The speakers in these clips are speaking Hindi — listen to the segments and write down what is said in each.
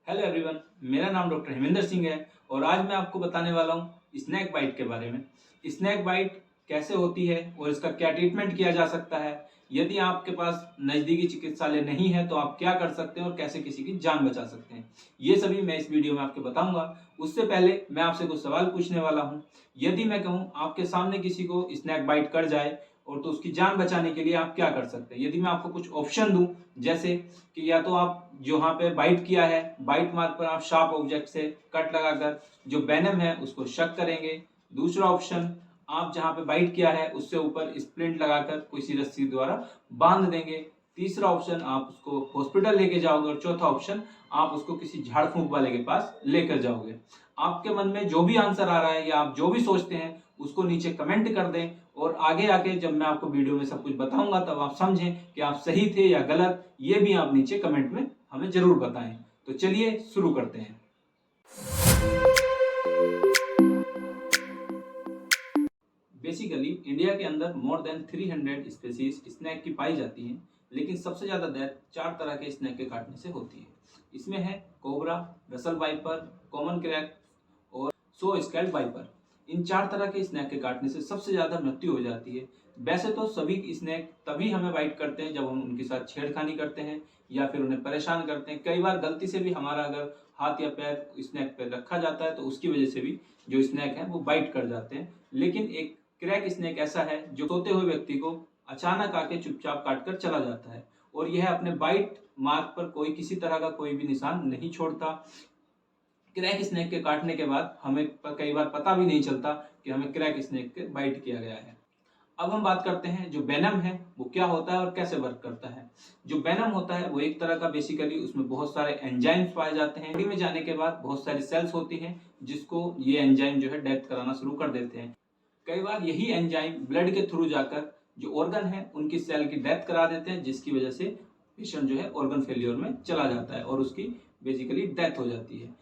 हेलो एवरीवन, मेरा नाम डॉक्टर हेमेंद्र सिंह है और आज मैं आपको बताने वाला हूँ स्नैक बाइट के बारे में। स्नैक बाइट कैसे होती है और इसका क्या ट्रीटमेंट किया जा सकता है। यदि आपके पास नज़दीकी चिकित्सालय नहीं है तो आप क्या कर सकते हैं और कैसे किसी की जान बचा सकते हैं, ये सभी मैं इस वीडियो में आपको बताऊंगा। उससे पहले मैं आपसे कुछ सवाल पूछने वाला हूँ। यदि मैं कहूँ आपके सामने किसी को स्नैक बाइट कर जाए और तो उसकी जान बचाने के लिए आप क्या कर सकते हैं। यदि मैं आपको कुछ ऑप्शन दूं, जैसे कि या तो आप जहाँ पे बाइट किया है बाइट मार्क पर आप शार्प ऑब्जेक्ट से कट लगाकर जो वेनम है उसको शक करेंगे। दूसरा ऑप्शन, आप जहाँ पे बाइट किया है उससे ऊपर स्प्लिंट लगाकर किसी रस्सी द्वारा बांध देंगे। तीसरा ऑप्शन, आप उसको हॉस्पिटल लेके जाओगे और चौथा ऑप्शन, आप उसको किसी झाड़ फूंक वाले के पास लेकर जाओगे। आपके मन में जो भी आंसर आ रहा है या आप जो भी सोचते हैं उसको नीचे कमेंट कर दें और आगे आके जब मैं आपको वीडियो में सब कुछ बताऊंगा तब आप समझें कि आप सही थे या गलत, ये भी आप नीचे कमेंट में हमें जरूर बताएं। तो चलिए शुरू करते हैं। बेसिकली इंडिया के अंदर मोर देन 300 स्पीसीज स्नैक की पाई जाती हैं, लेकिन सबसे ज्यादा डेथ 4 तरह के स्नैक के काटने से होती है। इसमें है cobra, Russell viper, common crack और सो स्केल्ड वाइपर। इन 4 तरह के स्नैक के काटने से सबसे ज्यादा मृत्यु हो जाती है। वैसे तो सभी स्नैक तभी हमें बाइट करते हैं जब हम उनके साथ छेड़खानी करते हैं या फिर उन्हें परेशान करते हैं। कई बार गलती से भी हमारा अगर हाथ या पैर स्नैक पे रखा जाता है तो उसकी वजह से भी जो स्नैक है वो बाइट कर जाते हैं। लेकिन एक क्रैक स्नैक ऐसा है जो सोते हुए व्यक्ति को अचानक आके चुपचाप काटकर चला जाता है और यह अपने बाइट मार्क पर कोई किसी तरह का कोई भी निशान नहीं छोड़ता। क्रैक स्नैक के काटने के बाद हमें कई बार पता भी नहीं चलता कि हमें क्रैक स्नैक के बाइट किया गया है। अब हम बात करते हैं जो वेनम है वो क्या होता है और कैसे वर्क करता है। जो वेनम होता है वो एक तरह का बेसिकली उसमें बहुत सारे एंजाइम्स पाए जाते हैं। बॉडी में जाने के बाद बहुत सारी सेल्स होती हैं जिसको ये एंजाइम जो है डेथ कराना शुरू कर देते हैं। कई बार यही एंजाइम ब्लड के थ्रू जाकर जो ऑर्गन है उनकी सेल की डेथ करा देते हैं, जिसकी वजह से पेशेंट जो है ऑर्गन फेलियर में चला जाता है और उसकी बेसिकली डेथ हो जाती है।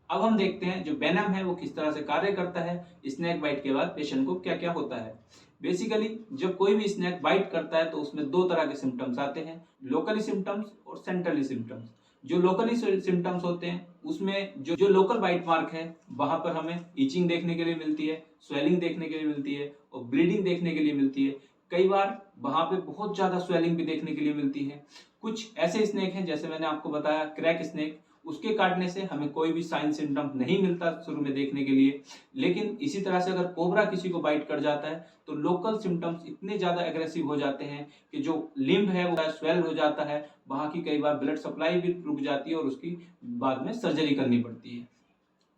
अब हम देखते हैं जो वेनम है वो किस तरह से कार्य करता है। स्नैक बाइट के बाद पेशेंट को क्या क्या होता है। बेसिकली जब कोई भी स्नैक बाइट करता है तो उसमें 2 तरह के सिम्टम्स आते हैं, लोकली सिम्टम्स और सेंट्रली सिम्टम्स। जो लोकली सिम्टम्स होते हैं उसमें जो लोकल बाइट मार्क है वहां पर हमें इचिंग देखने के लिए मिलती है, स्वेलिंग देखने के लिए मिलती है और ब्लीडिंग देखने के लिए मिलती है। कई बार वहां पे बहुत ज्यादा स्वेलिंग भी देखने के लिए मिलती है। कुछ ऐसे स्नैक हैं जैसे मैंने आपको बताया क्रैक स्नैक, उसके काटने से हमें कोई भी साइन सिम्टम नहीं मिलता शुरू में देखने के लिए। लेकिन इसी तरह से अगर कोबरा किसी को बाइट कर जाता है तो लोकल सिम्टम्स इतने ज्यादा एग्रेसिव हो जाते हैं कि जो लिम्ब है वो स्वेल हो जाता है, वहां की कई बार ब्लड सप्लाई भी रुक जाती है और उसकी बाद में सर्जरी करनी पड़ती है।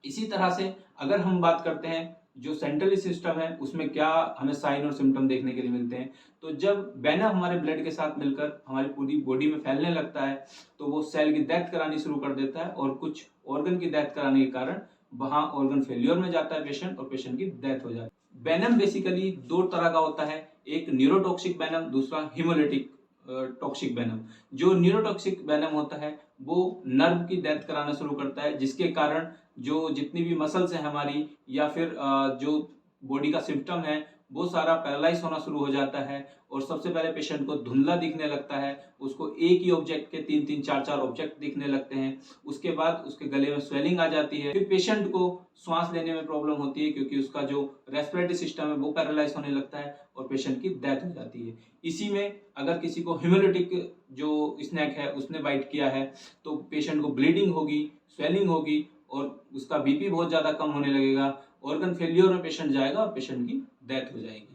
इसी तरह से अगर हम बात करते हैं जो सेंट्रल सिस्टम है उसमें क्या हमें साइन और सिम्टम देखने के लिए मिलते हैं, तो जब वेनम हमारे ब्लड के साथ मिलकर हमारी पूरी बॉडी में फैलने लगता है तो वो सेल की डेथ करानी शुरू कर देता है और कुछ ऑर्गन की डेथ कराने के कारण वहां ऑर्गन फेल्योर में जाता है पेशेंट और पेशेंट की डेथ हो जाती है। वेनम बेसिकली 2 तरह का होता है, एक न्यूरोटॉक्सिक वेनम, दूसरा हिमोलिटिक टॉक्सिक वेनम। जो न्यूरोटॉक्सिक वेनम होता है वो नर्व की डेथ कराना शुरू करता है, जिसके कारण जो जितनी भी मसल्स है हमारी या फिर जो बॉडी का सिम्टम है वो सारा पैरालाइज होना शुरू हो जाता है और सबसे पहले पेशेंट को धुंधला दिखने लगता है। उसको एक ही ऑब्जेक्ट के 3-3 4-4 ऑब्जेक्ट दिखने लगते हैं। उसके बाद उसके गले में स्वेलिंग आ जाती है। फिर पेशेंट को श्वास लेने में प्रॉब्लम होती है क्योंकि उसका जो रेस्पिरेटरी सिस्टम है वो पैरालाइज होने लगता है और पेशेंट की डेथ हो जाती है। इसी में अगर किसी को हिमोलिटिक जो स्नैक है उसने बाइट किया है तो पेशेंट को ब्लीडिंग होगी, स्वेलिंग होगी और उसका बीपी बहुत ज्यादा कम होने लगेगा, ऑर्गन फेल्योर में पेशेंट जाएगा और पेशेंट की डेथ हो जाएगी।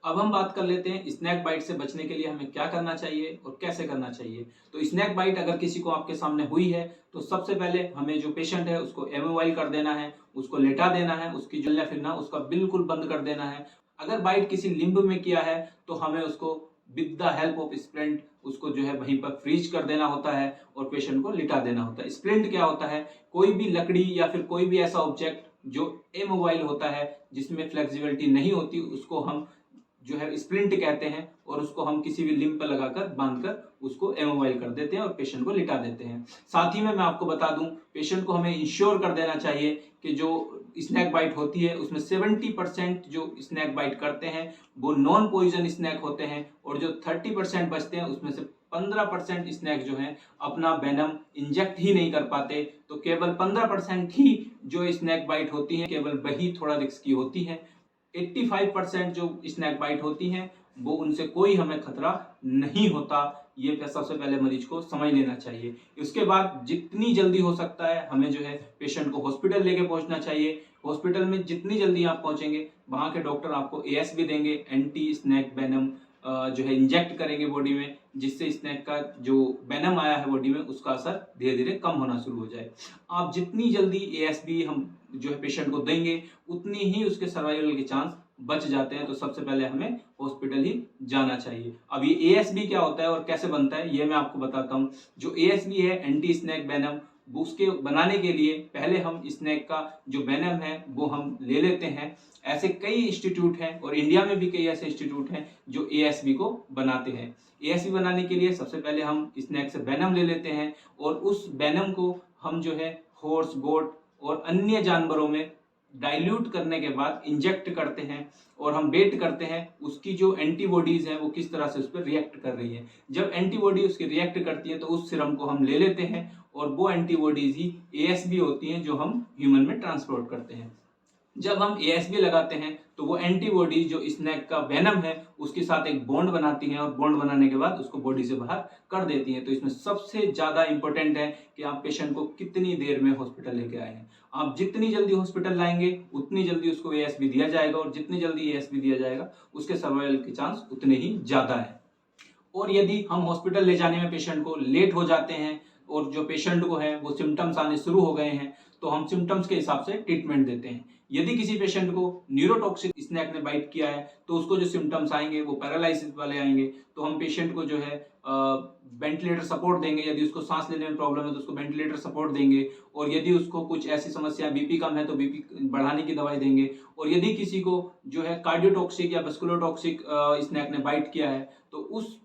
अब हम बात कर लेते हैं स्नैक बाइट से बचने के लिए हमें क्या करना चाहिए और कैसे करना चाहिए। तो स्नैक बाइट अगर किसी को आपके सामने हुई है तो सबसे पहले हमें जो पेशेंट है उसको एमोबाइल कर देना है, उसको लेटा देना है, उसकी चलना फिरना उसका बिल्कुल बंद कर देना है। अगर बाइट किसी लिम्ब में किया है तो हमें उसको with the help of splint उसको जो है वहीं पर फ्रीज कर देना होता है और पेशेंट को लिटा देना होता है। स्प्लिंट क्या होता है, कोई भी लकड़ी या फिर कोई भी ऐसा ऑब्जेक्ट जो इमोबाइल होता है जिसमें फ्लेक्सिबिलिटी नहीं होती उसको हम जो है स्प्लिंट कहते हैं और उसको हम किसी भी लिम्ब पर लगाकर बांधकर उसको इमोबाइल कर देते हैं और पेशेंट को लिटा देते हैं। साथ ही में मैं आपको बता दूं पेशेंट को हमें इंश्योर कर देना चाहिए कि जो स्नैक बाइट होती है उसमें 70% जो स्नैक बाइट करते हैं वो नॉन पॉइजन स्नैक होते हैं और जो 30% बचते हैं उसमें से 15% स्नैक जो है अपना वेनम इंजेक्ट ही नहीं कर पाते। तो केवल 15% ही जो स्नैक बाइट होती है केवल वही थोड़ा रिस्की होती है। 85% जो स्नैक बाइट होती हैं वो उनसे कोई हमें खतरा नहीं होता। ये सबसे पहले मरीज को समझ लेना चाहिए। उसके बाद जितनी जल्दी हो सकता है हमें जो है पेशेंट को हॉस्पिटल लेके पहुंचना चाहिए। हॉस्पिटल में जितनी जल्दी आप पहुंचेंगे वहां के डॉक्टर आपको ASB देंगे, एंटी स्नैक वेनम जो है इंजेक्ट करेंगे बॉडी में, जिससे स्नैक का जो वेनम आया है बॉडी में उसका असर धीरे धीरे कम होना शुरू हो जाए। आप जितनी जल्दी ASB हम जो है पेशेंट को देंगे उतनी ही उसके सर्वाइवल के चांस बच जाते हैं। तो सबसे पहले हमें हॉस्पिटल ही जाना चाहिए। अब ये ASB क्या होता है और कैसे बनता है ये मैं आपको बताता हूँ। जो ASB है एंटी स्नैक वेनम, उसके बनाने के लिए पहले हम स्नैक का जो वेनम है वो हम ले लेते हैं। ऐसे कई इंस्टीट्यूट हैं और इंडिया में भी कई ऐसे इंस्टीट्यूट हैं जो ASB को बनाते हैं। ASB बनाने के लिए सबसे पहले हम स्नैक से वेनम ले लेते हैं और उस वेनम को हम जो है हॉर्स, गोट और अन्य जानवरों में डाइल्यूट करने के बाद इंजेक्ट करते हैं और हम वेट करते हैं उसकी जो एंटीबॉडीज हैं वो किस तरह से उस पर रिएक्ट कर रही है। जब एंटीबॉडी उसकी रिएक्ट करती है तो उस सीरम को हम ले लेते हैं और वो एंटीबॉडीज ही ASB होती हैं जो हम ह्यूमन में ट्रांसपोर्ट करते हैं। जब हम ASB लगाते हैं तो वो एंटीबॉडी जो स्नैक का वेनम है उसके साथ एक बॉन्ड बनाती हैं और बॉन्ड बनाने के बाद उसको बॉडी से बाहर कर देती हैं। तो इसमें सबसे ज्यादा इंपॉर्टेंट है कि आप पेशेंट को कितनी देर में हॉस्पिटल लेके आए हैं। आप जितनी जल्दी हॉस्पिटल लाएंगे उतनी जल्दी उसको ASB दिया जाएगा और जितनी जल्दी ASB दिया जाएगा उसके सर्वाइवल के चांस उतने ही ज्यादा है। और यदि हम हॉस्पिटल ले जाने में पेशेंट को लेट हो जाते हैं और जो पेशेंट को है वो सिम्टम्स आने शुरू हो गए हैं तो हम सिम्टम्स के हिसाब से ट्रीटमेंट देते हैं। यदि किसी पेशेंट को न्यूरोटॉक्सिक स्नैक ने बाइट किया है तो उसको जो सिम्टम्स आएंगे वो पैरालिसिस वाले आएंगे। तो हम पेशेंट को जो है वेंटिलेटर सपोर्ट देंगे। यदि उसको सांस लेने में प्रॉब्लम है तो उसको वेंटिलेटर सपोर्ट देंगे। और यदि उसको कुछ ऐसी समस्या BP कम है तो BP बढ़ाने की दवाई देंगे। और यदि किसी को जो है कार्डियोटॉक्सिक या वेस्कुलोटॉक्सिक स्नैक ने बाइट किया है तो उस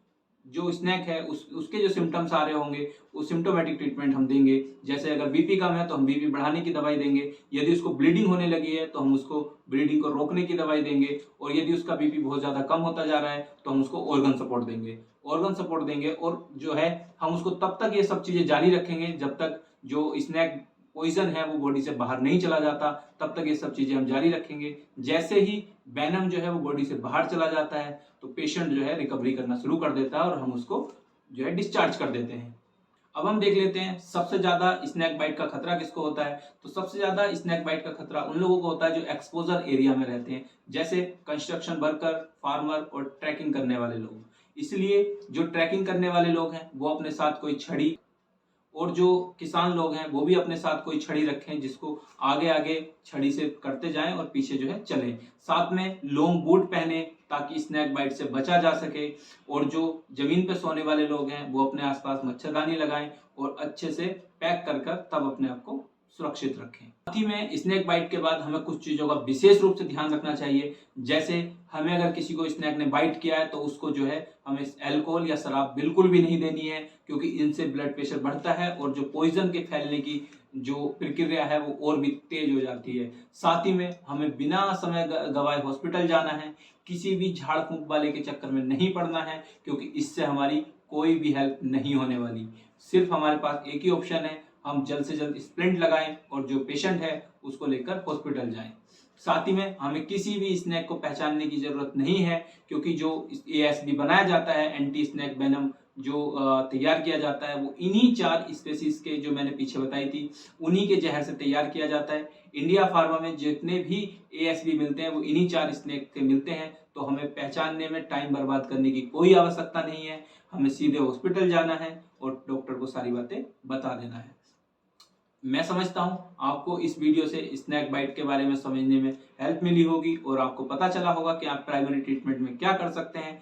जो स्नैक है उसके जो सिम्टम्स आ रहे होंगे उस सिम्टोमेटिक ट्रीटमेंट हम देंगे। जैसे अगर BP कम है तो हम BP बढ़ाने की दवाई देंगे। यदि उसको ब्लीडिंग होने लगी है तो हम उसको ब्लीडिंग को रोकने की दवाई देंगे। और यदि उसका BP बहुत ज्यादा कम होता जा रहा है तो हम उसको ऑर्गन सपोर्ट देंगे। और जो है हम उसको तब तक ये सब चीजें जारी रखेंगे जब तक जो स्नैक पॉइजन है वो बॉडी से बाहर नहीं चला जाता, तब तक ये सब चीजें हम जारी रखेंगे। जैसे ही वेनम जो है वो बॉडी से बाहर चला जाता है तो पेशेंट जो है रिकवरी करना शुरू कर देता है और हम उसको जो है डिस्चार्ज कर देते हैं। अब हम देख लेते हैं सबसे ज्यादा स्नैक बाइट का खतरा किसको होता है। तो सबसे ज्यादा स्नैक बाइट का खतरा उन लोगों को होता है जो एक्सपोजर एरिया में रहते हैं, जैसे कंस्ट्रक्शन वर्कर, फार्मर और ट्रैकिंग करने वाले लोग। इसलिए जो ट्रैकिंग करने वाले लोग हैं वो अपने साथ कोई छड़ी, और जो किसान लोग हैं वो भी अपने साथ कोई छड़ी रखें जिसको आगे आगे छड़ी से करते जाएं और पीछे जो है चलें। साथ में लॉन्ग बूट पहने ताकि स्नैक बाइट से बचा जा सके। और जो जमीन पे सोने वाले लोग हैं वो अपने आसपास मच्छरदानी लगाएं और अच्छे से पैक कर तब अपने आप को सुरक्षित रखें। साथ ही में स्नैक बाइट के बाद हमें कुछ चीजों का विशेष रूप से ध्यान रखना चाहिए। जैसे हमें अगर किसी को स्नैक ने बाइट किया है तो उसको जो है हमें अल्कोहल या शराब बिल्कुल भी नहीं देनी है, क्योंकि इनसे ब्लड प्रेशर बढ़ता है और जो पॉइजन के फैलने की जो प्रक्रिया है वो और भी तेज हो जाती है। साथ ही में हमें बिना समय गवाए हॉस्पिटल जाना है, किसी भी झाड़ फूंक वाले के चक्कर में नहीं पड़ना है, क्योंकि इससे हमारी कोई भी हेल्प नहीं होने वाली। सिर्फ हमारे पास एक ही ऑप्शन है, हम जल्द से जल्द स्प्लिंट लगाएं और जो पेशेंट है उसको लेकर हॉस्पिटल जाएं। साथ ही में हमें किसी भी स्नैक को पहचानने की जरूरत नहीं है, क्योंकि जो ASB बनाया जाता है एंटी स्नैक वेनम जो तैयार किया जाता है वो इन्हीं 4 स्पेसीज के जो मैंने पीछे बताई थी उन्हीं के जहर से तैयार किया जाता है। इंडिया फार्मा में जितने भी ASB मिलते हैं वो इन्हीं 4 स्नैक के मिलते हैं। तो हमें पहचानने में टाइम बर्बाद करने की कोई आवश्यकता नहीं है, हमें सीधे हॉस्पिटल जाना है और डॉक्टर को सारी बातें बता देना है। मैं समझता हूं आपको इस वीडियो से स्नैक बाइट के बारे में समझने में हेल्प मिली होगी और आपको पता चला होगा कि आप प्राइमरी ट्रीटमेंट में क्या कर सकते हैं।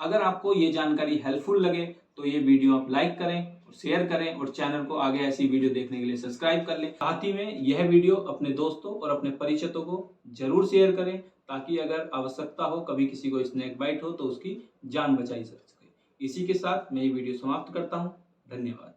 अगर आपको ये जानकारी हेल्पफुल लगे तो ये वीडियो आप लाइक करें, शेयर करें और चैनल को आगे ऐसी वीडियो देखने के लिए सब्सक्राइब कर लें। साथ ही में यह वीडियो अपने दोस्तों और अपने परिचितों को जरूर शेयर करें, ताकि अगर आवश्यकता हो, कभी किसी को स्नैक बाइट हो तो उसकी जान बचाई जा सके। इसी के साथ मैं ये वीडियो समाप्त करता हूँ। धन्यवाद।